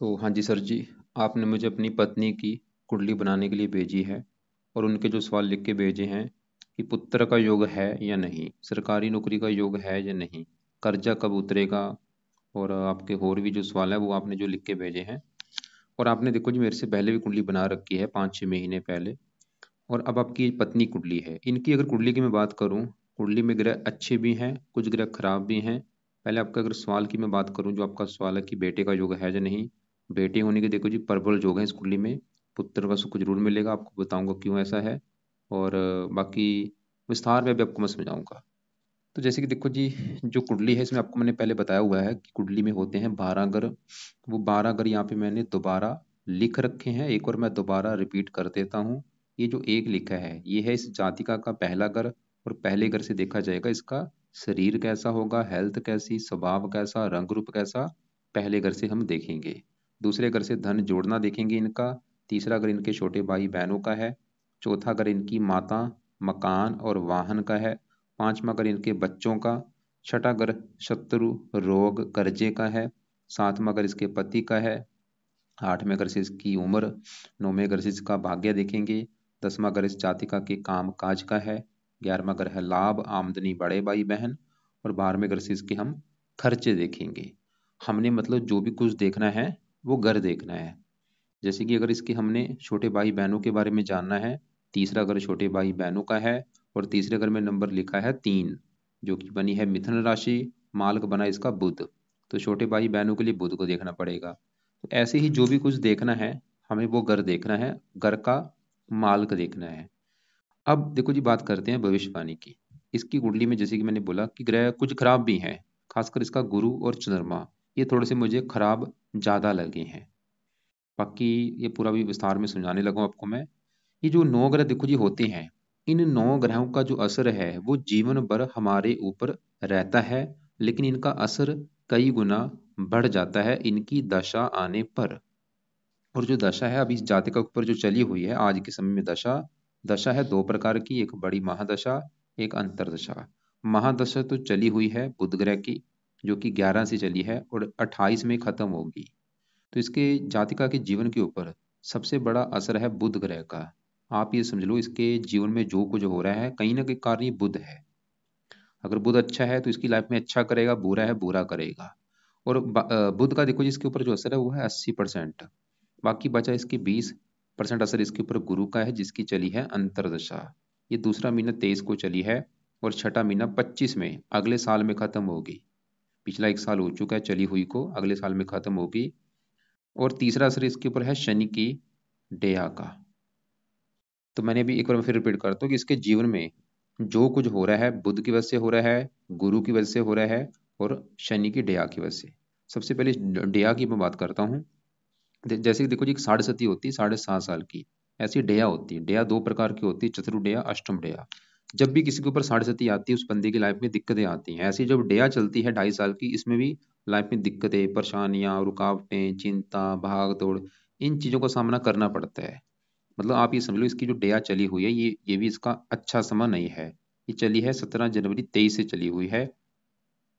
तो हाँ जी सर जी, आपने मुझे अपनी पत्नी की कुंडली बनाने के लिए भेजी है और उनके जो सवाल लिख के भेजे हैं कि पुत्र का योग है या नहीं, सरकारी नौकरी का योग है या नहीं, कर्जा कब उतरेगा, और आपके और भी जो सवाल है वो आपने जो लिख के भेजे हैं। और आपने देखो जी मेरे से पहले भी कुंडली बना रखी है 5-6 महीने पहले। और अब आपकी पत्नी कुंडली है, इनकी अगर कुंडली की मैं बात करूं, कुंडली में ग्रह अच्छे भी हैं, कुछ ग्रह खराब भी हैं। पहले आपका अगर सवाल की मैं बात करूं, जो आपका सवाल है कि बेटे का योग है या नहीं, बेटे होने के देखो जी प्रबल योग है इस कुंडली में, पुत्र का सुख जरूर मिलेगा, आपको बताऊंगा क्यों ऐसा है। और बाकी विस्तार में भी आपको मैं समझाऊंगा। तो जैसे कि देखो जी, जो कुंडली है इसमें आपको मैंने पहले बताया हुआ है कि कुंडली में होते हैं 12 ग्रह। वो 12 ग्रह यहाँ पे मैंने दोबारा लिख रखे हैं, एक और मैं दोबारा रिपीट कर देता हूँ। ये जो एक लिखा है ये है इस जातिका का पहला ग्रह, और पहले घर से देखा जाएगा इसका शरीर कैसा होगा, हेल्थ कैसी, स्वभाव कैसा, रंग रूप कैसा, पहले घर से हम देखेंगे। दूसरे घर से धन जोड़ना देखेंगे इनका। तीसरा घर इनके छोटे भाई बहनों का है। चौथा घर इनकी माता, मकान और वाहन का है। पांचवा घर इनके बच्चों का। छठा घर शत्रु, रोग, कर्जे का है। सातवां घर इसके पति का है। आठवें घर से इसकी उम्र। नौवें घर से इसका भाग्य देखेंगे। 10वां घर इस जातिका के काम काज का है। 11वां घर है लाभ, आमदनी, बड़े भाई बहन। और 12वें घर से इसके हम खर्चे देखेंगे। हमने मतलब जो भी कुछ देखना है वो घर देखना है। जैसे कि अगर इसके हमने छोटे भाई बहनों के बारे में जानना है, तीसरा घर छोटे भाई बहनों का है। और तीसरे घर में नंबर लिखा है 3, जो कि बनी है मिथुन राशि। मालक बना इसका बुध। तो छोटे भाई बहनों के लिए बुध को देखना पड़ेगा। तो ऐसे ही जो भी कुछ देखना है हमें वो घर देखना है, घर का मालक देखना है। अब देखो जी, बात करते हैं भविष्यवाणी की। इसकी कुंडली में जैसे कि मैंने बोला कि ग्रह कुछ खराब भी हैं, खासकर इसका गुरु और चंद्रमा, ये थोड़े से मुझे खराब ज्यादा लगे हैं। बाकी ये पूरा भी विस्तार में समझाने लगा हूं आपको मैं। ये जो 9 ग्रह देखो जी होते हैं, इन 9 ग्रहों का जो असर है वो जीवन भर हमारे ऊपर रहता है, लेकिन इनका असर कई गुना बढ़ जाता है इनकी दशा आने पर। और जो दशा है अभी इस जाति के ऊपर जो चली हुई है आज के समय में दशा, दशा है दो प्रकार की, एक बड़ी महादशा, एक अंतरदशा। महादशा तो चली हुई है बुध ग्रह की, जो कि 11 से चली है और 28 में खत्म होगी। तो इसके जातिका के जीवन के ऊपर सबसे बड़ा असर है बुध ग्रह का। आप ये समझ लो, इसके जीवन में जो कुछ हो रहा है कहीं ना कहीं कारण ये बुध है। अगर बुध अच्छा है तो इसकी लाइफ में अच्छा करेगा, बुरा है बुरा करेगा। और बुध का देखो जी इसके ऊपर जो असर है वो है 80%। बाकी बचा इसकी 20% असर इसके ऊपर गुरु का है, जिसकी चली है अंतरदशा। ये दूसरा महीना 23 को चली है और छठा महीना 25 में अगले साल में खत्म होगी। पिछला एक साल हो चुका है चली हुई को, अगले साल में खत्म होगी। और तीसरा असर इसके ऊपर है शनि की डेया का। तो मैंने अभी एक बार फिर रिपीट करता हूँ कि इसके जीवन में जो कुछ हो रहा है बुध की वजह से हो रहा है, गुरु की वजह से हो रहा है, और शनि की डेया की वजह से। सबसे पहले इस डेया की मैं बात करता हूँ। जैसे कि देखो जी, एक साढ़े सती होती है 7.5 साल की, ऐसी डेया होती है। डेया दो प्रकार की होती है, चतुर डेया, अष्टम डेया। जब भी किसी के ऊपर साढ़े सती आती है उस बंदे की लाइफ में दिक्कतें आती हैं। ऐसी जब डेया चलती है 2.5 साल की, इसमें भी लाइफ में दिक्कतें, परेशानियां, रुकावटें, चिंता, भाग दौड़, इन चीजों का सामना करना पड़ता है। मतलब आप ये समझ लो, इसकी जो डेया चली हुई है ये भी इसका अच्छा समय नहीं है। ये चली है 17 जनवरी 23 से चली हुई है।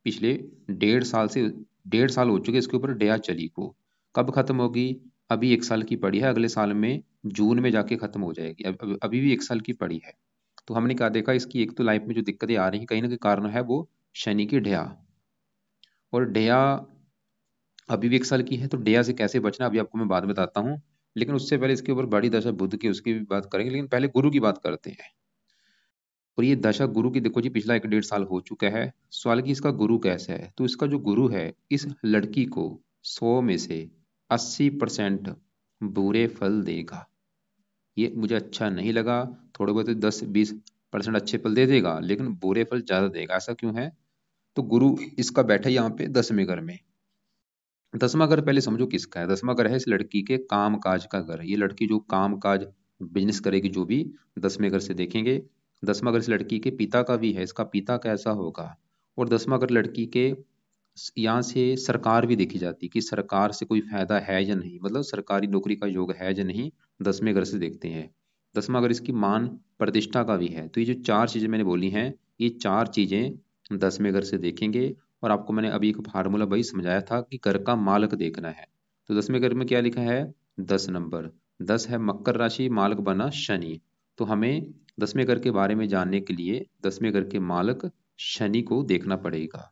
पिछले 1.5 साल से 1.5 साल हो चुके इसके ऊपर डेया चली को। कब खत्म होगी? अभी 1 साल की पड़ी है, अगले साल में जून में जाके खत्म हो जाएगी। अभी भी 1 साल की पड़ी है। तो हमने क्या देखा, इसकी एक तो लाइफ में जो दिक्कतें आ रही हैं कहीं ना कहीं कारण है वो शनि की डेया। और डेया अभी भी 1 साल की है, तो डेया से कैसे बचना अभी आपको मैं बाद में बताता हूँ। लेकिन उससे पहले इसके ऊपर बड़ी दशा बुध की, उसकी भी बात करेंगे, लेकिन पहले गुरु की बात करते हैं। और ये दशा गुरु की देखो जी, पिछला 1-1.5 साल हो चुका है। सवाल की इसका गुरु कैसा है, तो इसका जो गुरु है इस लड़की को 100 में से 80% बुरे फल देगा। ये मुझे अच्छा नहीं लगा। थोड़े बहुत 10-20% अच्छे फल दे देगा, लेकिन बुरे फल ज्यादा देगा। ऐसा क्यों है? तो गुरु इसका बैठा है यहाँ पे 10वें घर में। 10वां घर पहले समझो किसका है। 10वां घर है इस लड़की के काम काज का घर। ये लड़की जो काम काज बिजनेस करेगी जो भी, 10वें घर से देखेंगे। 10वां घर इस लड़की के पिता का भी है, इसका पिता कैसा होगा। और 10वां घर लड़की के यहाँ से सरकार भी देखी जाती है कि सरकार से कोई फायदा है या नहीं, मतलब सरकारी नौकरी का योग है या नहीं, 10वें घर से देखते हैं। 10वां घर इसकी मान प्रतिष्ठा का भी है। तो ये जो चार चीजें मैंने बोली हैं, ये चार चीजें 10वें घर से देखेंगे। और आपको मैंने अभी एक फार्मूला वही समझाया था कि घर का मालक देखना है। तो 10वें घर में क्या लिखा है? 10 नंबर। 10 है मकर राशि, मालक बना शनि। तो हमें 10वें घर के बारे में जानने के लिए 10वें घर के मालक शनि को देखना पड़ेगा।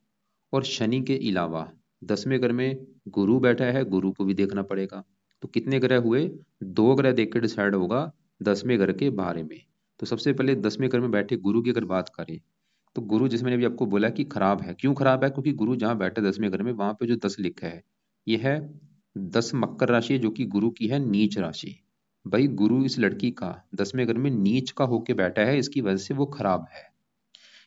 और शनि के अलावा 10वें घर में गुरु बैठा है, गुरु को भी देखना पड़ेगा। तो कितने ग्रह हुए? 2 ग्रह देख के डिसाइड होगा 10वें घर के बारे में। तो सबसे पहले 10वें घर में बैठे गुरु की अगर बात करें, तो गुरु, जिस मैंने अभी आपको बोला कि खराब है, क्यों खराब है? क्योंकि गुरु जहाँ बैठा है 10वें घर में, वहां पे जो 10 लिखा है, ये है 10 मकर राशि है, जो कि गुरु की है नीच राशि। भाई गुरु इस लड़की का 10वें घर में नीच का होके बैठा है, इसकी वजह से वो खराब है।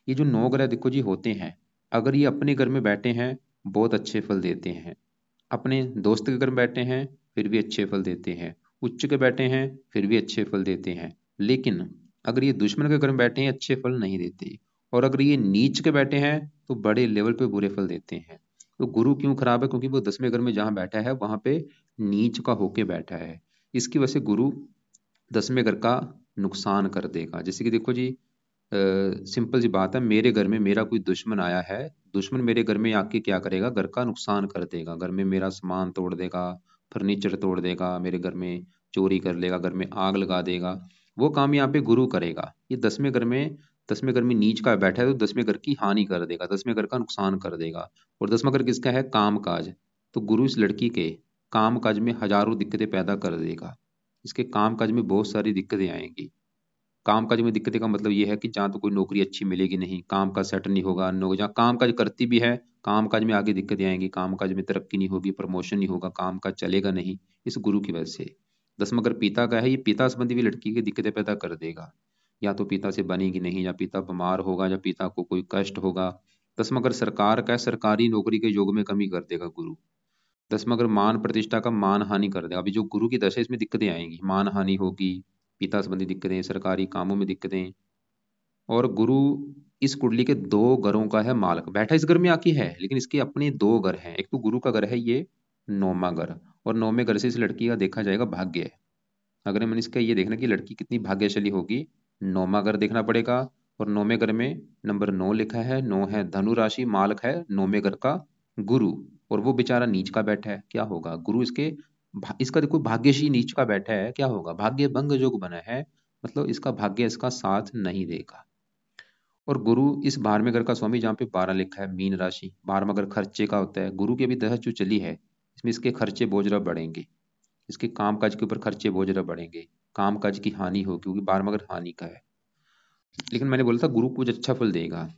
ये जो 9 ग्रह देखो जी होते हैं, अगर ये अपने घर में बैठे हैं बहुत अच्छे फल देते हैं, अपने दोस्त के घर में बैठे हैं फिर भी अच्छे फल देते हैं, उच्च के बैठे हैं फिर भी अच्छे फल देते हैं। लेकिन अगर ये दुश्मन के घर में बैठे हैं अच्छे फल नहीं देते, और अगर ये नीच के बैठे हैं तो बड़े लेवल पे बुरे फल देते हैं। तो गुरु क्यों खराब है? क्योंकि वो 10वें घर में जहाँ बैठा है वहां पे नीच का होके बैठा है। इसकी वजह से गुरु 10वें घर का नुकसान कर देगा। जैसे कि देखो जी, सिंपल सी बात है, मेरे घर में मेरा कोई दुश्मन आया है, दुश्मन मेरे घर में आके क्या करेगा? घर का नुकसान कर देगा, घर में मेरा सामान तोड़ देगा, फर्नीचर तोड़ देगा, मेरे घर में चोरी कर लेगा, घर में आग लगा देगा। वो काम यहाँ पे गुरु करेगा। ये 10वें घर में नीच का बैठा है तो 10वें घर की हानि कर देगा, 10वें घर का नुकसान कर देगा। और 10वां घर किसका है? काम काज। तो गुरु इस लड़की के काम काज में हजारों दिक्कतें पैदा कर देगा। इसके काम काज में बहुत सारी दिक्कतें आएंगी। काम काज में दिक्कतें का मतलब ये है कि जहाँ तो कोई नौकरी अच्छी मिलेगी नहीं, काम काज सेट नहीं होगा, नौकरी जहाँ काम काज करती भी है, काम काज में आगे दिक्कतें आएंगी, काम काज में तरक्की नहीं होगी, प्रमोशन नहीं होगा, काम काज चलेगा नहीं, इस गुरु की वजह से। 10वां घर पिता का है, ये पिता संबंधी भी लड़की की दिक्कतें पैदा कर देगा। या तो पिता से बनेगी नहीं, या पिता बीमार होगा, या पिता को कोई कष्ट होगा। 10वां घर सरकार का है, सरकारी नौकरी के योग में कमी कर देगा गुरु। 10वां घर मान प्रतिष्ठा का मान हानि कर देगा। अभी जो गुरु की दशा है इसमें दिक्कतें आएंगी, मान हानि होगी, पिता संबंधी दिक्कतें, सरकारी कामों में दिक्कतें। और गुरु इस कुंडली के 2 घरों का है मालक, बैठा इस घर में आके है, लेकिन इसके अपने 2 घर हैं। एक तो गुरु का घर है ये 9वां घर, और 9वें घर से इस लड़की का देखा जाएगा भाग्य। अगर हम इसका ये देखना कि लड़की कितनी भाग्यशाली होगी, 9वां घर देखना पड़ेगा। और 9वें घर में नंबर 9 लिखा है, 9 है धनु राशि, मालक है 9वें घर का गुरु। और वो बेचारा नीच का बैठा है, क्या होगा? गुरु इसके इसका देखो भाग्यशी नीच का बैठा है, क्या होगा? भाग्य भंग योग बना है, मतलब इसका भाग्य इसका साथ नहीं देगा। और गुरु इस 12वें घर का स्वामी, जहाँ पे 12 लिखा है मीन राशि, 12वां घर खर्चे का होता है। गुरु की अभी दशा जो चली है इसमें इसके खर्चे बोझ बढ़ेंगे, इसके कामकाज के ऊपर खर्चे बोझ बढ़ेंगे, कामकाज की हानि होगी, क्योंकि 12वां घर हानि का है। लेकिन मैंने बोला था गुरु कुछ अच्छा फल देगा।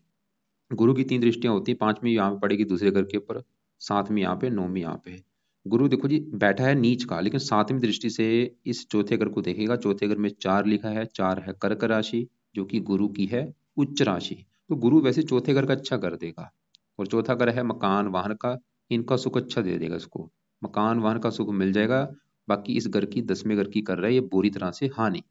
गुरु की 3 दृष्टियां होती है, 5वीं यहाँ पे पड़ेगी दूसरे घर के ऊपर, 7वीं यहाँ पे, 9वीं यहाँ पे। गुरु देखो जी बैठा है नीच का, लेकिन 7वीं दृष्टि से इस चौथे घर को देखेगा। चौथे घर में 4 लिखा है, 4 है कर्क राशि, जो कि गुरु की है उच्च राशि। तो गुरु वैसे चौथे घर का अच्छा कर देगा। और चौथा घर है मकान वाहन का, इनका सुख अच्छा दे देगा इसको, मकान वाहन का सुख मिल जाएगा। बाकी इस घर की 10वें घर की कर रहा है ये बुरी तरह से हानि।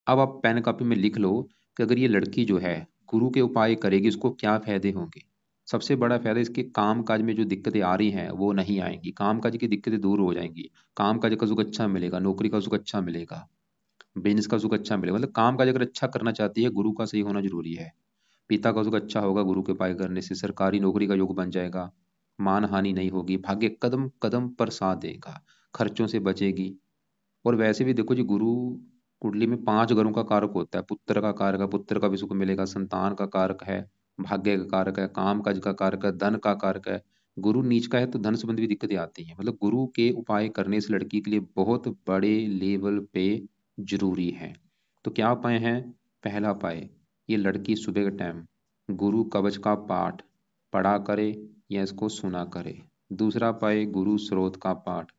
अब आप पेन कॉपी में लिख लो कि अगर ये लड़की जो है गुरु के उपाय करेगी उसको क्या फायदे होंगे। सबसे बड़ा फायदा, इसके काम काज में जो दिक्कतें आ रही हैं वो नहीं आएंगी, काम काज की दिक्कतें दूर हो जाएंगी, काम काज का सुख अच्छा मिलेगा, नौकरी का सुख अच्छा मिलेगा, बिजनेस का सुख अच्छा मिलेगा। मतलब काम काज अगर अच्छा करना चाहती है, गुरु का सही होना जरूरी है। पिता का सुख अच्छा होगा गुरु के उपाय करने से, सरकारी नौकरी का योग बन जाएगा, मान हानि नहीं होगी, भाग्य कदम कदम पर साथ देगा, खर्चों से बचेगी। और वैसे भी देखो जी, गुरु कुंडली में 5 घरों का कारक होता है, पुत्र का कारक है, पुत्र का भी सुख मिलेगा, संतान का कारक है, भाग्य का कारक है, काम काज का कारक है, धन का कारक है। गुरु नीच का है तो धन संबंधी भी दिक्कतें आती हैं। मतलब गुरु के उपाय करने से लड़की के लिए बहुत बड़े लेवल पे जरूरी है। तो क्या उपाय हैं? पहला उपाय, ये लड़की सुबह के टाइम गुरु कवच का पाठ पढ़ा करे या इसको सुना करे। दूसरा उपाय, गुरु स्रोत का पाठ,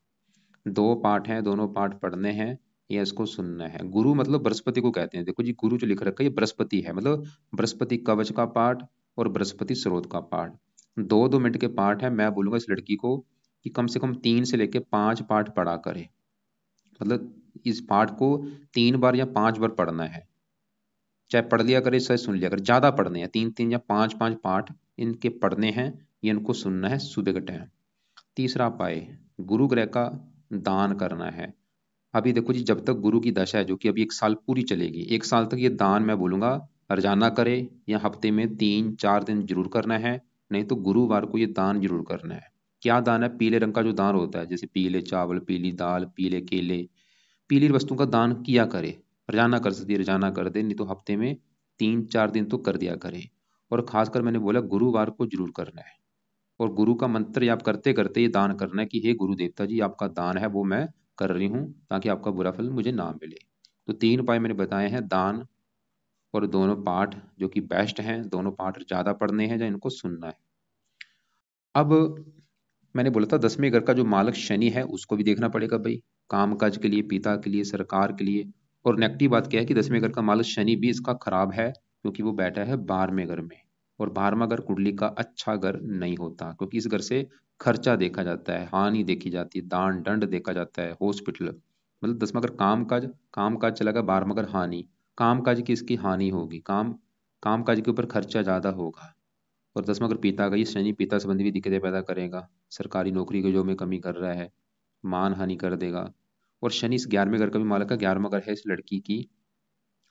2 पाठ हैं, दोनों पाठ पढ़ने हैं या इसको सुनना है। गुरु मतलब बृहस्पति को कहते हैं। देखो जी गुरु जो लिख रखा है ये बृहस्पति है, मतलब बृहस्पति कवच का पाठ और बृहस्पति स्रोत का पाठ। 2-2 मिनट के पाठ है। मैं बोलूंगा इस लड़की को कि कम से कम 3 से लेके 5 पाठ पढ़ा करे। मतलब इस पाठ को 3 बार या 5 बार पढ़ना है, चाहे पढ़ लिया करे चाहे सुन लिया करे, ज्यादा पढ़ने हैं, 3-3 या 5-5 पाठ इनके पढ़ने हैं, ये इनको सुनना है सुबह के टाइम। तीसरा पाए, गुरु ग्रह का दान करना है। अभी देखो जी जब तक गुरु की दशा है, जो कि अभी 1 साल पूरी चलेगी, 1 साल तक ये दान मैं बोलूंगा रोजाना करे या हफ्ते में 3-4 दिन जरूर करना है, नहीं तो गुरुवार को ये दान जरूर करना है। क्या दान है? पीले रंग का जो दान होता है, जैसे पीले चावल, पीली दाल, पीले केले, पीली वस्तु का दान किया करे। रोजाना कर सकती है, रोजाना कर दे, नहीं तो हफ्ते में 3-4 दिन तो कर दिया करे। और खासकर मैंने बोला गुरुवार को जरूर करना है। और गुरु का मंत्र याद करते करते ये दान करना है कि हे गुरु देवता जी, आपका दान है वो मैं कर रही हूँ, ताकि आपका बुरा फल मुझे ना मिले। तो 3 उपाय मैंने बताए हैं, दान और दोनों पाठ जो कि बेस्ट हैं, दोनों पाठ ज्यादा पढ़ने हैं या इनको सुनना है। अब मैंने बोला था 10वें घर का जो मालक शनि है उसको भी देखना पड़ेगा भाई, काम काज के लिए, पिता के लिए, सरकार के लिए। और नेगेटिव बात क्या है कि 10वें घर का मालक शनि भी इसका खराब है, क्योंकि वो बैठा है 12वें घर में। और 12वां घर कुंडली का अच्छा घर नहीं होता, क्योंकि इस घर से खर्चा देखा जाता है, हानि देखी जाती है, दान दंड देखा जाता है, हॉस्पिटल। मतलब 10वां घर काम काज चला गया, 12वां घर हानि, काम काज की इसकी हानि होगी, काम काज के ऊपर खर्चा ज्यादा होगा। और 10वां अगर पिता का, ये शनि पिता संबंधी भी दिक्कतें पैदा करेगा, सरकारी नौकरी के जो में कमी कर रहा है, मान हानि कर देगा। और शनि इस 11वें घर का भी मालक है, 11वां घर है इस लड़की की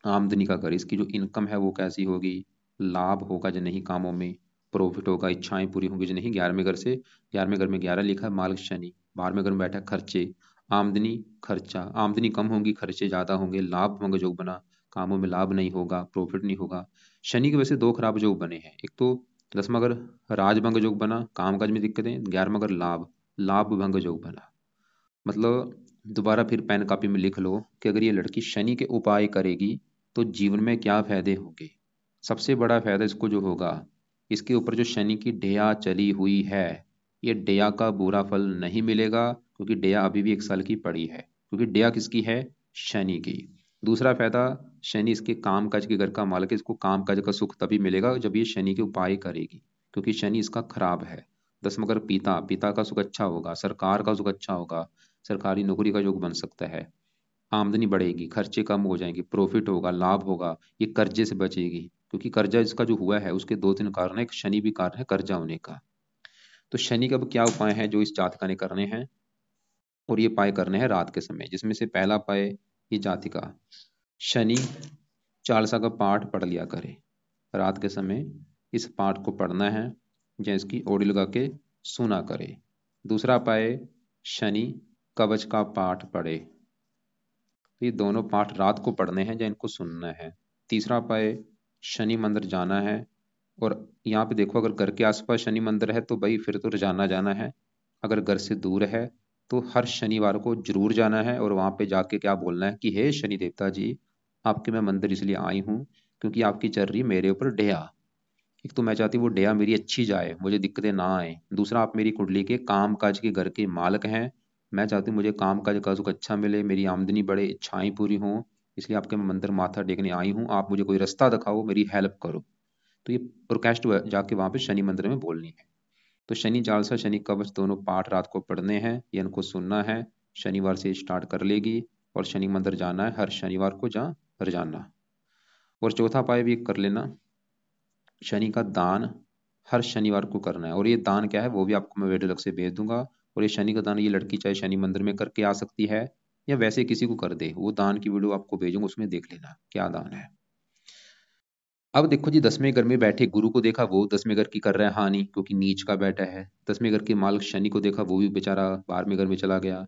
आमदनी का घर, इसकी जो इनकम है वो कैसी होगी, लाभ होगा जो नहीं, कामों में प्रॉफिट होगा, इच्छाएं पूरी होंगी जो नहीं। 11वें घर से, 11वें घर में 11 लिखा है, मालक शनि, 12वें घर में बैठा है, खर्चे, आमदनी खर्चा, आमदनी कम होंगी, खर्चे ज्यादा होंगे, लाभ भंग योग बना, कामों में लाभ नहीं होगा, प्रॉफिट नहीं होगा। शनि की वजह से 2 खराब योग बने हैं, एक तो 10वां घर राजभंग योग बना, कामकाज में दिक्कतें, 11वां घर लाभ भंग योग बना। मतलब दोबारा फिर पेन कॉपी में लिख लो कि अगर ये लड़की शनि के उपाय करेगी तो जीवन में क्या फायदे होंगे। सबसे बड़ा फायदा इसको जो होगा, इसके ऊपर जो शनि की डेया चली हुई है, ये डेया का बुरा फल नहीं मिलेगा, क्योंकि डेया अभी भी 1 साल की पड़ी है, क्योंकि डेया किसकी है? शनि की। दूसरा फायदा, शनि इसके काम काज के घर का मालिक है, इसको काम काज का सुख तभी मिलेगा जब ये शनि के उपाय करेगी, क्योंकि शनि इसका खराब है। 10वां घर पिता का सुख अच्छा होगा, सरकार का सुख अच्छा होगा, सरकारी नौकरी का योग बन सकता है, आमदनी बढ़ेगी, खर्चे कम हो जाएंगे, प्रॉफिट होगा, लाभ होगा, ये कर्जे से बचेगी, क्योंकि कर्जा इसका जो हुआ है उसके 2-3 कारण है, एक शनि भी कारण है कर्जा होने का। तो शनि का अब क्या उपाय है जो इस जातका ने करने हैं, और ये उपाय करने हैं रात के समय, जिसमें से पहला उपाय, ये जातिका शनि चालीसा का पाठ पढ़ लिया करे रात के समय, इस पाठ को पढ़ना है या इसकी ओडी लगा के सुना करे। दूसरा उपाय, शनि कवच का पाठ पढ़े, तो ये दोनों पाठ रात को पढ़ने हैं या इनको सुनना है। तीसरा उपाय, शनि मंदिर जाना है। और यहाँ पे देखो, अगर घर के आसपास शनि मंदिर है तो भाई फिर तो रोजाना जाना है, अगर घर से दूर है तो हर शनिवार को जरूर जाना है, और वहां पे जाके क्या बोलना है कि हे शनि देवता जी, आपके मैं मंदिर इसलिए आई हूँ क्योंकि आपकी चल रही है मेरे ऊपर डेया। एक तो मैं चाहती हूँ वो डेया मेरी अच्छी जाए, मुझे दिक्कतें ना आए। दूसरा, आप मेरी कुंडली के काम काज के घर के मालक हैं, मैं चाहती हूँ मुझे काम काज का सुख अच्छा मिले, मेरी आमदनी बढ़े, इच्छाएं पूरी हों, इसलिए आपके मैं मंदिर माथा टेकने आई हूँ, आप मुझे कोई रास्ता दिखाओ, मेरी हेल्प करो। तो ये रिक्वेस्ट जाके वहां पे शनि मंदिर में बोलनी है। तो शनि चालीसा, शनि कवच दोनों पाठ रात को पढ़ने हैं, ये इनको सुनना है, शनिवार से स्टार्ट कर लेगी। और शनि मंदिर जाना है हर शनिवार को, जहाँ रोजाना। और चौथा उपाय भी कर लेना, शनि का दान हर शनिवार को करना है। और ये दान क्या है वो भी आपको मैं वीडियो अलग से भेज दूंगा। और ये शनि का दान ये लड़की चाहे शनि मंदिर में करके आ सकती है, या वैसे किसी को कर दे, वो दान की वीडियो आपको भेजूंगा, उसमें देख लेना क्या दान है। अब देखो जी, 10वें घर में बैठे गुरु को देखा, वो 10वें घर की कर रहा है हानि, क्योंकि नीच का बैठा है। 10वें घर के मालिक शनि को देखा, वो भी बेचारा 12वें घर में चला गया,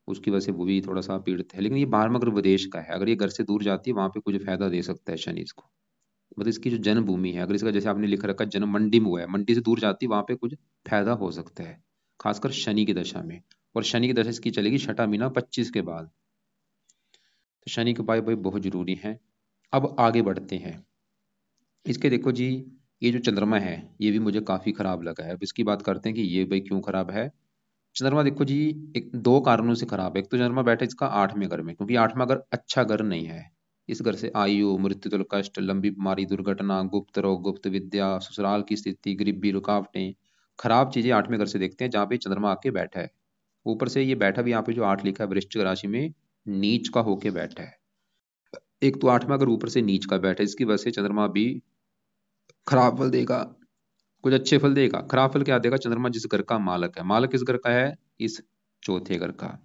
उसकी वजह से वो भी थोड़ा सा पीड़ित है। लेकिन ये 12वां घर विदेश का है, अगर ये घर से दूर जाती है वहां पे कुछ फायदा दे सकता है शनि इसको। मतलब इसकी जो जन्मभूमि है, अगर इसका जैसे आपने लिख रखा है जन्म मंडी में हुआ है, मंडी से दूर जाती है वहां पे कुछ फायदा हो सकता है, खासकर शनि की दशा में। और शनि की दशा इसकी चलेगी छठा महीना 25 के बाद। तो शनि के उपाय भाई बहुत जरूरी है। अब आगे बढ़ते हैं, इसके देखो जी, ये जो चंद्रमा है ये भी मुझे काफी खराब लगा है। अब इसकी बात करते हैं कि ये भाई क्यों खराब है। चंद्रमा देखो जी, एक दो कारणों से खराब है। एक तो चंद्रमा बैठा है इसका 8वें घर में, क्योंकि 8वां घर अच्छा घर नहीं है। इस घर से आयु, मृत्यु तुल्य कष्ट, लंबी बीमारी, दुर्घटना, गुप्त रोग, गुप्त विद्या, ससुराल की स्थिति, गरीबी, रुकावटें, खराब चीजें 8वें घर से देखते हैं, जहाँ पे चंद्रमा आके बैठा है। ऊपर से ये बैठा भी यहाँ पे जो 8 लिखा है वृश्चिक राशि में, नीच का होके बैठा है। एक तो 8वां घर ऊपर से नीच का बैठा है, इसकी वजह से चंद्रमा भी खराब फल देगा, कुछ अच्छे फल देगा, खराब फल क्या देगा। चंद्रमा जिस घर का मालक है, मालक किस घर का है? इस चौथे घर का।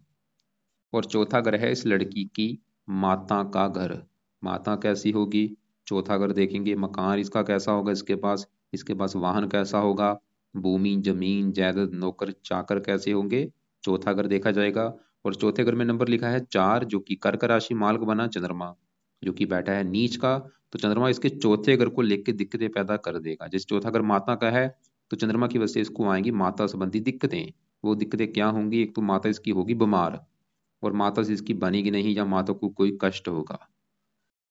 और चौथा घर है इस लड़की की माता का घर। माता कैसी होगी? चौथा घर देखेंगे, मकान इसका कैसा होगा, इसके पास वाहन कैसा होगा, भूमि, जमीन, जायदाद, नौकर चाकर कैसे होंगे? चौथा घर देखा जाएगा। और चौथे घर में नंबर लिखा है 4, जो कि कर्क राशि मालक बना चंद्रमा, जो कि बैठा है नीच का। तो चंद्रमा इसके चौथे घर को लेकर दिक्कतें पैदा कर देगा। जैसे चौथा घर माता का है, तो चंद्रमा की वजह से इसको आएंगी माता संबंधी दिक्कतें। वो दिक्कतें क्या होंगी? एक तो माता इसकी होगी बीमार, और माता से इसकी बनेगी नहीं, या माता को कोई कष्ट होगा।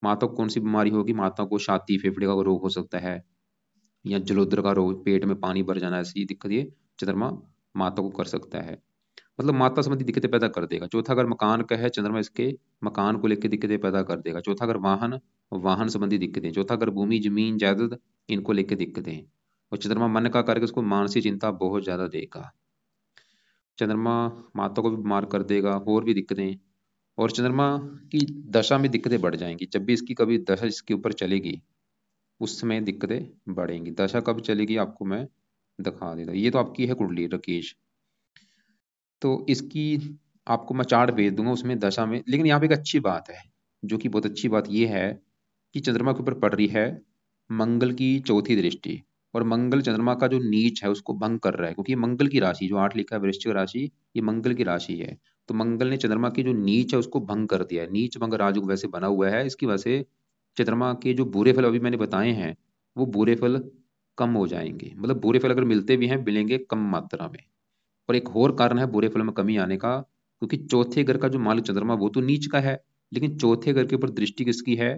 माता को कौन सी बीमारी होगी? माता को छाती फेफड़े का रोग हो सकता है, या जलोदर का रोग, पेट में पानी भर जाना, ऐसी दिक्कत ये चंद्रमा माता को कर सकता है। मतलब माता संबंधी दिक्कतें पैदा कर देगा। चौथा अगर मकान का है, चंद्रमा इसके मकान को लेकर दिक्कतें पैदा कर देगा। चौथा अगर वाहन, वाहन संबंधी दिक्कतें। चौथा अगर भूमि, जमीन, जायदाद, इनको लेकर दिक्कतें। और चंद्रमा मन का करके उसको मानसिक चिंता बहुत ज्यादा देगा। चंद्रमा माता को भी बीमार कर देगा, और भी दिक्कतें। और चंद्रमा की दशा में दिक्कतें बढ़ जाएंगी। जब भी इसकी कभी दशा इसके ऊपर चलेगी, उस समय दिक्कतें बढ़ेंगी। दशा कब चलेगी आपको मैं दिखा देता। ये तो आपकी है कुंडली राकेश, तो इसकी आपको मैं चार्ट भेज दूंगा उसमें दशा में। लेकिन यहाँ पे एक अच्छी बात है, जो कि बहुत अच्छी बात ये है कि चंद्रमा के ऊपर पड़ रही है मंगल की चौथी दृष्टि। और मंगल चंद्रमा का जो नीच है उसको भंग कर रहा है, क्योंकि ये मंगल की राशि, जो 8 लिखा है वृश्चिक राशि, ये मंगल की राशि है। तो मंगल ने चंद्रमा की जो नीच है उसको भंग कर दिया है। नीच भंग राजयोग वैसे बना हुआ है, इसकी वजह से चंद्रमा के जो बुरे फल अभी मैंने बताए हैं, वो बुरे फल कम हो जाएंगे। मतलब बुरे फल अगर मिलते भी हैं, मिलेंगे कम मात्रा में। और एक और कारण है बुरे फल में कमी आने का, क्योंकि चौथे घर का जो मालिक चंद्रमा वो तो नीच का है, लेकिन चौथे घर के ऊपर दृष्टि किसकी है?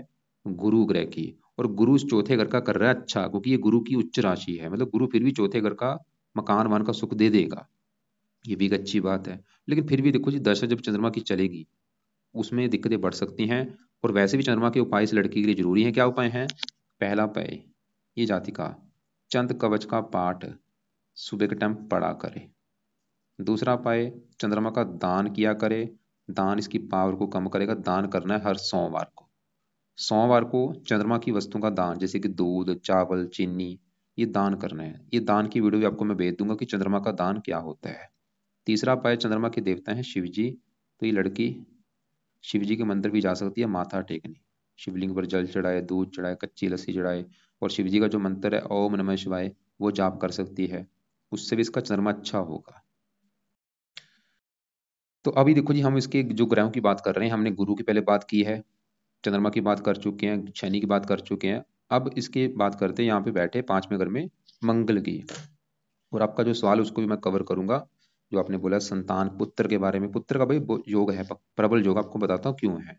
गुरु ग्रह की। और गुरु इस चौथे घर का कर रहा है अच्छा, क्योंकि ये गुरु की उच्च राशि है। मतलब गुरु फिर भी चौथे घर का मकान वन का सुख दे देगा, ये भी एक अच्छी बात है। लेकिन फिर भी देखो जी, दशा जब चंद्रमा की चलेगी उसमें दिक्कतें बढ़ सकती हैं। और वैसे भी चंद्रमा के उपाय इस लड़की के लिए जरूरी है। क्या उपाय है? पहला उपाय, ये जातिका चंद कवच का पाठ सुबह के टाइम पढ़ा करे। दूसरा उपाय, चंद्रमा का दान किया करे। दान इसकी पावर को कम करेगा। दान करना है हर सोमवार को। सोमवार को चंद्रमा की वस्तुओं का दान, जैसे कि दूध, चावल, चीनी, ये दान करना है। ये दान की वीडियो भी आपको मैं भेज दूंगा कि चंद्रमा का दान क्या होता है। तीसरा उपाय, चंद्रमा के देवता हैं शिव जी, तो ये लड़की शिव जी के मंदिर भी जा सकती है माथा टेकने। शिवलिंग पर जल चढ़ाए, दूध चढ़ाए, कच्ची लस्सी चढ़ाए, और शिव जी का जो मंत्र है ओम नमः शिवाय, वो जाप कर सकती है। उससे भी इसका चंद्रमा अच्छा होगा। तो अभी देखो जी, हम इसके जो ग्रहों की बात कर रहे हैं, हमने गुरु की पहले बात की है, चंद्रमा की बात कर चुके हैं, शनि की बात कर चुके हैं। अब इसके बात करते हैं यहाँ पे बैठे पांचवें घर में मंगल की। और आपका जो सवाल उसको भी मैं कवर करूंगा। जो आपने बोला संतान पुत्र के बारे में, पुत्र का भाई योग है, प्रबल योग, आपको बताता हूँ क्यों है।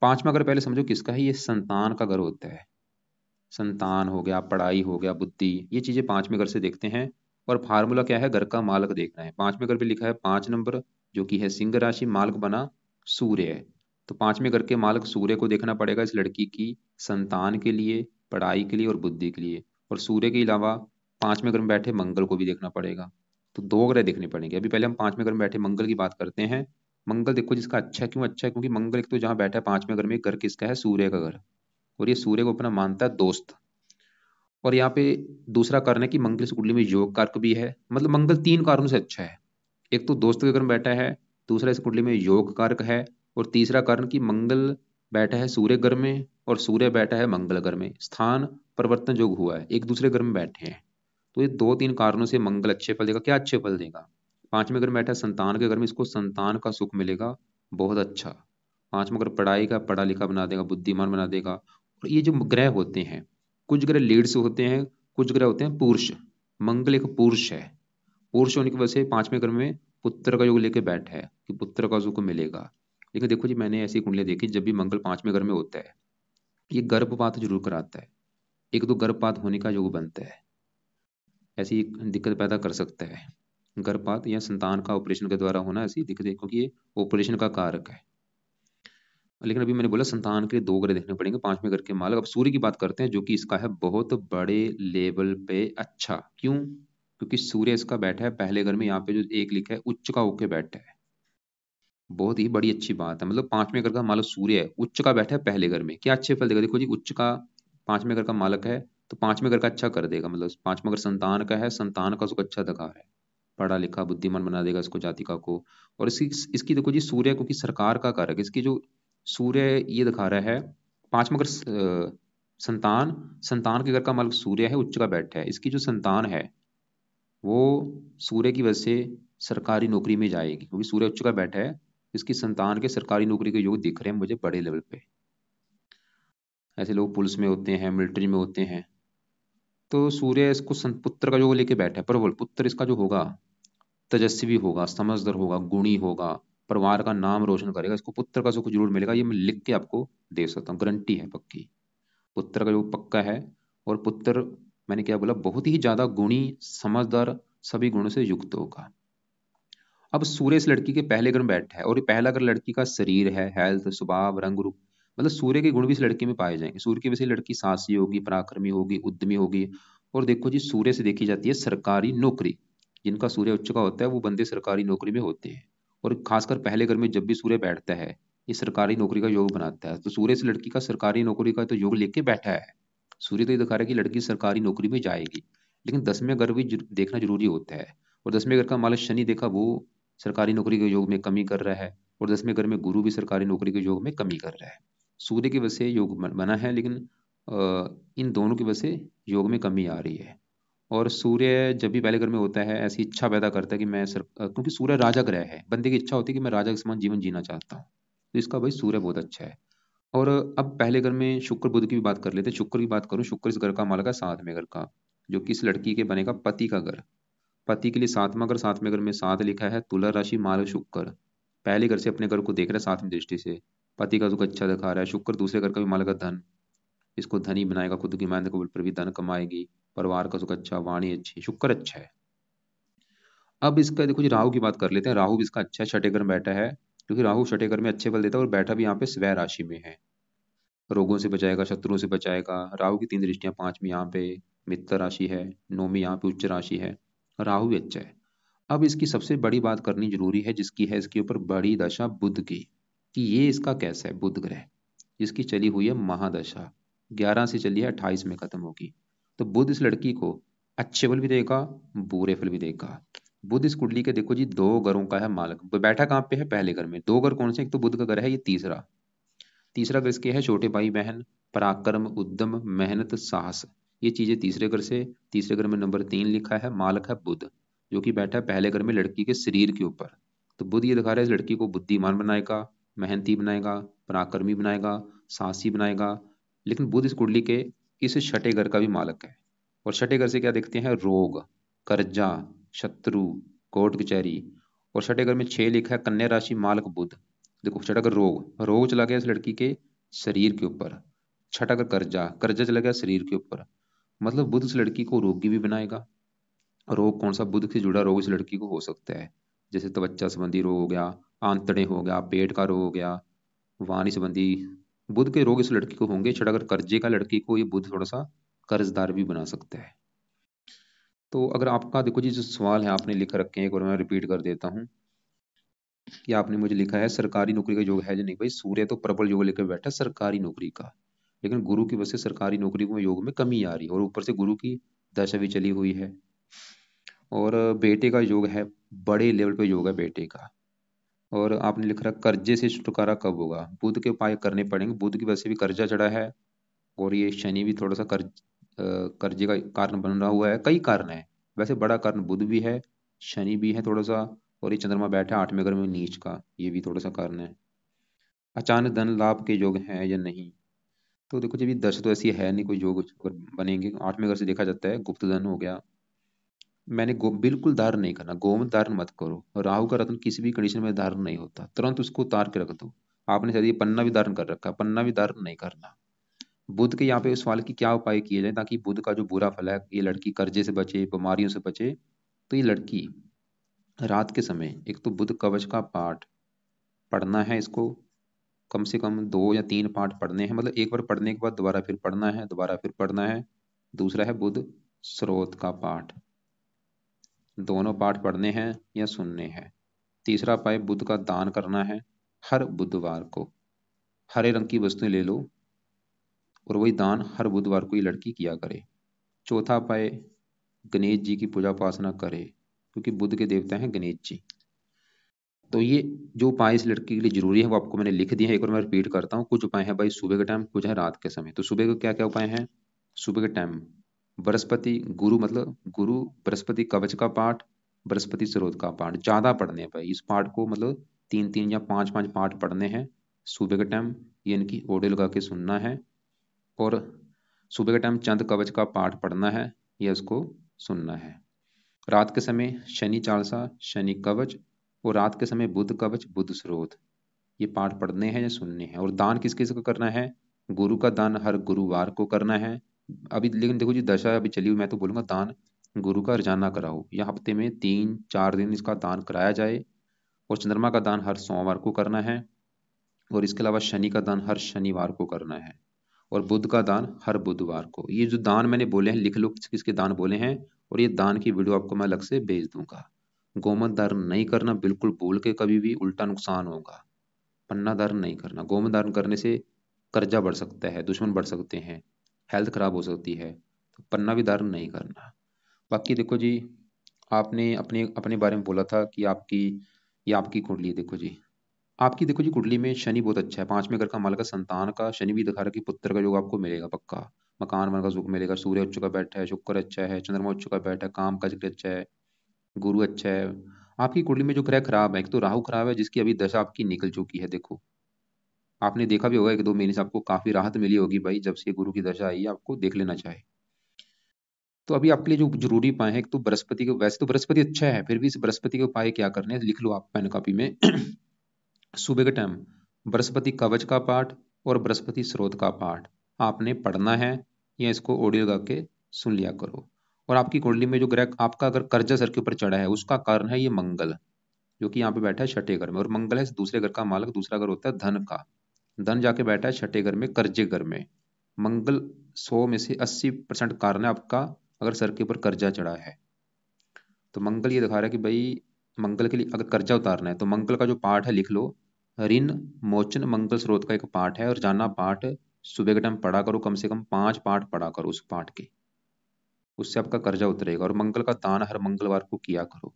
पांचवा घर पहले समझो किसका है? ये संतान का घर होता है। संतान हो गया, पढ़ाई हो गया, बुद्धि, ये चीजें पांचवें घर से देखते हैं। और फार्मूला क्या है? घर का मालक देखना है। पांचवें घर पे लिखा है 5 नंबर, जो कि है सिंह राशि, मालक बना सूर्य है। तो पांचवें घर के मालक सूर्य को देखना पड़ेगा इस लड़की की संतान के लिए, पढ़ाई के लिए और बुद्धि के लिए। और सूर्य के अलावा पांचवें घर में बैठे मंगल को भी देखना पड़ेगा। तो 2 ग्रह देखने पड़ेंगे। अभी पहले हम पांचवें घर में बैठे मंगल की बात करते हैं। मंगल देखो जिसका अच्छा है। क्यों अच्छा है? क्योंकि मंगल एक तो जहाँ बैठा है पांचवें घर में, घर किसका है? सूर्य का घर। और ये सूर्य को अपना मानता है दोस्त। और यहाँ पे दूसरा कारण है कि मंगल इस कुंडली में योग कारक भी है। मतलब मंगल 3 कारणों से अच्छा है। एक तो दोस्त के घर में बैठा है, दूसरा इस कुंडली में योग कारक है, और तीसरा कारण कि मंगल बैठा है सूर्य घर में और सूर्य बैठा है मंगल घर में। स्थान परिवर्तन योग हुआ है, एक दूसरे घर में बैठे हैं। तो ये 2-3 कारणों से मंगल अच्छे फल देगा। क्या अच्छे फल देगा? पांचवें घर में बैठा है संतान के घर में, इसको संतान का सुख मिलेगा बहुत अच्छा। पांचवा घर पढ़ाई का पढ़ा लिखा बना देगा, बुद्धिमान बना देगा। और ये जो ग्रह होते हैं, कुछ ग्रह लीड्स होते हैं, कुछ ग्रह होते हैं पुरुष। मंगल एक पुरुष है। पुरुष होने की वजह से पांचवें घर में पुत्र का योग लेके बैठा है कि पुत्र का सुख मिलेगा। लेकिन देखो जी, मैंने ऐसी कुंडलियां देखी, जब भी मंगल पांचवें घर में होता है, ये गर्भपात जरूर कराता है। एक तो गर्भपात होने का योग बनता है, ऐसी दिक्कत पैदा कर सकता है गर्भपात, या संतान का ऑपरेशन के द्वारा होना ऐसी दिक्कत, क्योंकि ये ऑपरेशन का कारक है। लेकिन अभी मैंने बोला संतान के लिए 2 ग्रह देखने पड़ेंगे पांचवें घर के मालक। अब सूर्य की बात करते हैं, जो कि इसका है बहुत बड़े लेवल पे अच्छा। क्यों? क्योंकि सूर्य इसका बैठा है पहले घर में। यहाँ पे जो एक लिखा है उच्च का होके बैठा है, बहुत ही बड़ी अच्छी बात है। मतलब पांचवें घर का मालक सूर्य है, उच्च का बैठा है पहले घर में। क्या अच्छे फल देगा? देखो जी, उच्च का पांचवें घर का मालक है, तो पांचवें घर का अच्छा कर देगा। मतलब पांचवें घर संतान का है, संतान का सुख अच्छा दिखा रहा है, पढ़ा लिखा बुद्धिमान बना देगा इसको, जातिका को। और इसकी देखो जी, सूर्य क्योंकि सरकार का कारक है, इसकी जो सूर्य ये दिखा रहा है पांचवें घर संतान, संतान के घर का मालक सूर्य है, उच्च का बैठा है। इसकी जो संतान है वो सूर्य की वजह से सरकारी नौकरी में जाएगी, क्योंकि सूर्य उच्च का बैठा है, इसकी संतान के सरकारी नौकरी के योग दिख रहे हैं मुझे बड़े लेवल पे। ऐसे लोग पुलिस में होते हैं, मिलिट्री में होते हैं। तो सूर्य इसको पुत्र का योग लेके बैठा है, प्रबल पुत्र इसका जो होगा तेजस्वी होगा, समझदार होगा, गुणी होगा, परिवार का नाम रोशन करेगा, इसको पुत्र का सुख जरूर मिलेगा। ये मैं लिख के आपको दे सकता हूँ, गारंटी है पक्की। पुत्र का योग पक्का है। और पुत्र, मैंने क्या बोला, बहुत ही ज्यादा गुणी, समझदार, सभी गुणों से युक्त होगा। अब सूर्य इस लड़की के पहले घर में बैठा है, और ये पहला घर लड़की का शरीर है, हेल्थ, स्वभाव, रंग रूप, मतलब सूर्य के गुण भी इस लड़की में पाए जाएंगे। सूर्य की वजह से लड़की साहसी होगी, पराक्रमी होगी, उद्यमी होगी। और देखो जी, सूर्य से देखी जाती है सरकारी नौकरी। जिनका सूर्य उच्च का होता है वो बंदे सरकारी नौकरी में होते हैं। और खासकर पहले घर में जब भी सूर्य बैठता है, ये सरकारी नौकरी का योग बनाता है। तो सूर्य से लड़की का सरकारी नौकरी का तो योग लेके बैठा है। सूर्य तो ये दिखा रहा है कि लड़की सरकारी नौकरी में जाएगी। लेकिन 10वें घर भी देखना जरूरी होता है। और 10वें घर का मालक शनि देखा, वो सरकारी नौकरी के योग में कमी कर रहा है। और 10वें घर में गुरु भी सरकारी नौकरी के योग में कमी कर रहा है। सूर्य की वजह से योग बना है, लेकिन इन दोनों की वजह से योग में कमी आ रही है। और सूर्य जब भी पहले घर में होता है, ऐसी इच्छा पैदा करता है कि क्योंकि सूर्य राजा ग्रह है, बंदे की इच्छा होती है कि मैं राजा के समान जीवन जीना चाहता हूँ। तो इसका भाई सूर्य बहुत अच्छा है। और अब पहले घर में शुक्र बुध की भी बात कर लेते हैं। शुक्र की बात करूं, शुक्र इस घर का मालक है 7वें घर का, जो कि इस लड़की के बनेगा पति का घर। पति के लिए 7वां घर, 7वें घर में 7 लिखा है, तुला राशि, माल, शुक्र। पहले घर से अपने घर को देख रहा है 7वीं दृष्टि से। पति का दुख अच्छा दिखा रहा है। शुक्र दूसरे घर का भी मालक है, धन, इसको धनी बनाएगा, खुद की मेहनत के बल पर भी धन कमाएगी। परिवार का सुख अच्छा, वाणी अच्छी, शुक्र अच्छा है। अब इसका देखो जी, राहु की बात कर लेते हैं। राहु भी इसका अच्छा है, छठे घर में बैठा है। क्योंकि राहु छठे घर में अच्छे फल देता है, और बैठा भी यहाँ पे स्वय राशि में है। रोगों से बचाएगा, शत्रुओं से बचाएगा। राहु की 3 दृष्टियां, 5वीं यहाँ पे मित्र राशि है, 9वीं यहाँ पे उच्च राशि है। राहु भी अच्छा है। अब इसकी सबसे बड़ी बात करनी जरूरी है, जिसकी है इसके ऊपर बड़ी दशा बुध की, कि ये इसका कैसा है बुध ग्रह। जिसकी चली हुई है महादशा, 11 से चली है, 28 में खत्म होगी। तो बुध इस लड़की को अच्छे फल भी देगा, बुरे फल भी देगा। बुध इस कुंडली के देखो जी 2 घरों का है मालक। बैठा कहाँ पे है? पहले घर में। 2 घर कौन से? एक तो बुध का घर है, ये तीसरा। तीसरा घर इसके है छोटे भाई बहन, पराक्रम, उद्यम, मेहनत, साहस। ये चीजें तीसरे घर से। तीसरे घर में नंबर 3 लिखा है, मालक है बुध, जो कि बैठा है पहले घर में लड़की के शरीर के ऊपर। तो बुध ये दिखा रहा है इस लड़की को बुद्धिमान बनाएगा, मेहनती बनाएगा, पराक्रमी बनाएगा, साहसी बनाएगा। लेकिन बुध इस कुंडली के इस छठे घर का भी मालक है। और छठे घर से क्या देखते हैं? रोग, कर्जा, शत्रु, कोर्ट कचहरी। और छठे घर में 6 लिखा है, कन्या राशि, मालक बुध। देखो छठा अगर रोग, रोग चला गया इस लड़की के शरीर के ऊपर। छठा अगर कर्जा, कर्जा चला गया शरीर के ऊपर। मतलब बुध इस लड़की को रोगी भी बनाएगा। रोग कौन सा? बुध से जुड़ा रोग इस लड़की को हो सकता है। जैसे त्वचा संबंधी रोग हो गया, आंतड़े हो गया, पेट का रोग हो गया, वाणी संबंधी। बुध के रोग इस लड़की को होंगे। छठा अगर कर्जे का लड़की को ये बुध थोड़ा सा कर्जदार भी बना सकता है। तो अगर आपका देखो जी, जो सवाल है आपने लिख रखे हैं, एक बार मैं रिपीट कर देता हूँ कि आपने मुझे लिखा है सरकारी नौकरी का योग है या नहीं। भाई सूर्य तो प्रबल योग लेकर बैठा है सरकारी नौकरी का, लेकिन गुरु की वजह से सरकारी नौकरी में योग में कमी आ रही है, और ऊपर से गुरु की दशा भी चली हुई है। और बेटे का योग है, बड़े लेवल पे योग है बेटे का। और आपने लिख रहा कर्जे से छुटकारा कब होगा? बुध के उपाय करने पड़ेंगे। बुध की वजह से भी कर्जा चढ़ा है, और ये शनि भी थोड़ा सा कर्जे का कारण बन रहा हुआ है। कई कारण है वैसे, बड़ा कारण बुध भी है, शनि भी है थोड़ा सा, और ये चंद्रमा बैठा है 8वें घर में नीच का, ये भी थोड़ा सा कारण है। अचानक धन लाभ के योग हैं या नहीं? तो देखो जब ये दशा तो ऐसी है नहीं कोई योग अगर बनेंगे। 8वें घर से देखा जाता है गुप्त धन हो गया। मैंने बिल्कुल धारण नहीं करना, गोमत धारण मत करो। राहु का रत्न किसी भी कंडीशन में धारण नहीं होता, तुरंत उसको उतार के रख दो। आपने शायद ये पन्ना भी धारण कर रखा है, पन्ना भी धारण नहीं करना। बुध के यहाँ पे उस सवाल की क्या उपाय किए जाए ताकि बुध का जो बुरा फल है, ये लड़की कर्जे से बचे, बीमारियों से बचे। तो ये लड़की रात के समय एक तो बुध कवच का पाठ पढ़ना है इसको। कम से कम 2 या 3 पाठ पढ़ने हैं, मतलब एक बार पढ़ने के बाद दोबारा फिर पढ़ना है, दोबारा फिर पढ़ना है। दूसरा है बुध स्रोत का पाठ, दोनों पाठ पढ़ने हैं या सुनने हैं। तीसरा उपाय बुध का दान करना है हर बुधवार को। हरे रंग की वस्तुएं ले लो, और वही दान हर बुधवार को ये लड़की किया करे। चौथा उपाय गणेश जी की पूजा उपासना करे, क्योंकि बुध के देवता हैं गणेश जी। तो ये जो उपाय इस लड़की के लिए जरूरी है वो आपको मैंने लिख दिया है। एक बार मैं रिपीट करता हूँ। कुछ उपाय है भाई सुबह के टाइम, कुछ है रात के समय। तो सुबह के क्या क्या उपाय हैं? सुबह के टाइम बृहस्पति गुरु मतलब गुरु बृहस्पति कवच का पाठ, बृहस्पति स्रोत का पाठ ज़्यादा पढ़ने हैं भाई। इस पाठ को मतलब 3-3 या 5-5 पाठ पढ़ने हैं सुबह के टाइम। ये इनकी ऑडियो लगा के सुनना है। और सुबह के टाइम चंद कवच का पाठ पढ़ना है, या उसको सुनना है। रात के समय शनि चालीसा, शनि कवच, और रात के समय बुध कवच, बुध स्रोत, ये पाठ पढ़ने हैं या सुनने हैं। और दान किस किस को करना है? गुरु का दान हर गुरुवार को करना है। अभी लेकिन देखो जी, दशा अभी चली हुई, मैं तो बोलूंगा दान गुरु का रोजाना कराओ, या हफ्ते में 3-4 दिन इसका दान कराया जाए। और चंद्रमा का दान हर सोमवार को करना है। और इसके अलावा शनि का दान हर शनिवार को करना है। और बुध का दान हर बुधवार को। ये जो दान मैंने बोले हैं लिख लो किस किसके दान बोले हैं। और ये दान की वीडियो आपको मैं अलग से भेज दूंगा। गोमत दान नहीं करना बिल्कुल भूल के कभी भी, उल्टा नुकसान होगा। पन्ना धारण नहीं करना। गोमत धारण करने से कर्जा बढ़ सकता है, दुश्मन बढ़ सकते हैं, हेल्थ खराब हो सकती है। तो पन्ना भी धारण नहीं करना। बाकी देखो जी, आपने अपने अपने बारे में बोला था कि आपकी, ये आपकी कुंडली देखो जी। आपकी देखो जी कुंडली में शनि बहुत अच्छा है, 5वें घर का मालक है, संतान का शनि भी दिखा रहा है कि पुत्र का योग आपको मिलेगा पक्का। मकान मन का सुख मिलेगा। सूर्य उच्च का बैठा है, शुक्र अच्छा है, चंद्रमा उच्च का बैठा है, काम काज अच्छा है, गुरु अच्छा है। आपकी कुंडली में जो ग्रह खराब है, एक तो राहु खराब है जिसकी अभी दशा आपकी निकल चुकी है। देखो आपने देखा भी होगा 1-2 महीने से आपको काफी राहत मिली होगी भाई, जब से गुरु की दशा आई है, आपको देख लेना चाहिए। तो अभी आपके लिए जो जरूरी उपाय है, एक तो बृहस्पति के, वैसे तो बृहस्पति अच्छा है, फिर भी इस बृहस्पति के उपाय क्या करने हैं लिख लो आप पेन कॉपी में। सुबह के टाइम बृहस्पति कवच का पाठ और बृहस्पति स्रोत का पाठ आपने पढ़ना है, या इसको ऑडियो गा के सुन लिया करो। और आपकी कुंडली में जो ग्रह आपका अगर कर्जा सर के ऊपर चढ़ा है, उसका कारण है ये मंगल, जो कि यहाँ पे बैठा है छठे घर में। और मंगल है दूसरे घर का मालक, दूसरा घर होता है धन का। धन जाके बैठा है छठे घर में, कर्जे घर में। मंगल 100 में से 80% कारण है आपका, अगर सर के ऊपर कर्जा चढ़ा है। तो मंगल ये दिखा रहा है कि भाई मंगल के लिए अगर कर्जा उतारना है तो मंगल का जो पाठ है लिख लो। ऋण मोचन मंगल स्रोत का एक पाठ है, और जाना पाठ सुबह के टाइम पढ़ा करो, कम से कम 5 पाठ पढ़ा करो उस पाठ के। उससे आपका कर्जा उतरेगा। और मंगल का दान हर मंगलवार को किया करो।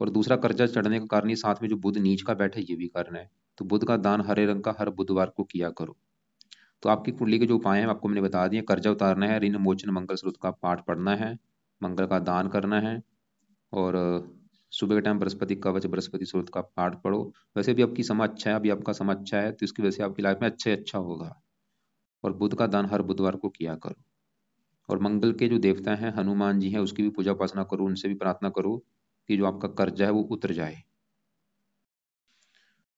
और दूसरा कर्जा चढ़ने का कारण, ये साथ में जो बुध नीच का बैठा है ये भी कारण है। तो बुध का दान हरे रंग का हर बुधवार को किया करो। तो आपकी कुंडली के जो उपाय हैं आपको मैंने बता दिए। कर्जा उतारना है, ऋण मोचन मंगल सूत्र का पाठ पढ़ना है, मंगल का दान करना है, और सुबह के टाइम बृहस्पति कवच बृहस्पति सूत्र का पाठ पढ़ो। वैसे भी आपकी समय अच्छा है, अभी आपका समय अच्छा है, तो इसकी वजह से आपकी लाइफ में अच्छा अच्छा होगा। और बुध का दान हर बुधवार को किया करो। और मंगल के जो देवता हैं हनुमान जी हैं, उसकी भी पूजा उपासना करो, उनसे भी प्रार्थना करो कि जो आपका कर्जा है वो उतर जाए।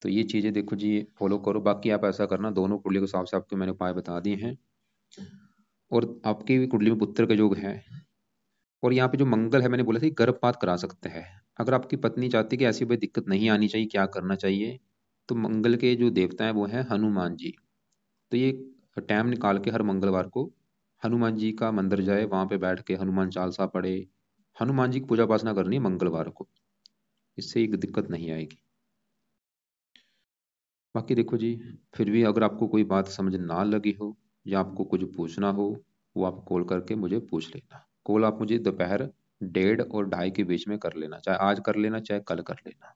तो ये चीज़ें देखो जी फॉलो करो। बाकी आप ऐसा करना, दोनों कुंडली के हिसाब से आपको मैंने उपाय बता दिए हैं। और आपकी भी कुंडली में पुत्र का योग है। और यहाँ पे जो मंगल है, मैंने बोला था कि गर्भपात करा सकते हैं। अगर आपकी पत्नी चाहती है कि ऐसी कोई दिक्कत नहीं आनी चाहिए, क्या करना चाहिए? तो मंगल के जो देवता हैं वो हैं हनुमान जी। तो ये टाइम निकाल के हर मंगलवार को हनुमान जी का मंदिर जाए, वहां पे बैठ के हनुमान चालीसा पढ़े, हनुमान जी की पूजा उपासना करनी है मंगलवार को। इससे एक दिक्कत नहीं आएगी। बाकी देखो जी, फिर भी अगर आपको कोई बात समझ ना लगी हो, या आपको कुछ पूछना हो, वो आप कॉल करके मुझे पूछ लेना। कॉल आप मुझे दोपहर 1:30 और 2:30 के बीच में कर लेना, चाहे आज कर लेना चाहे कल कर लेना।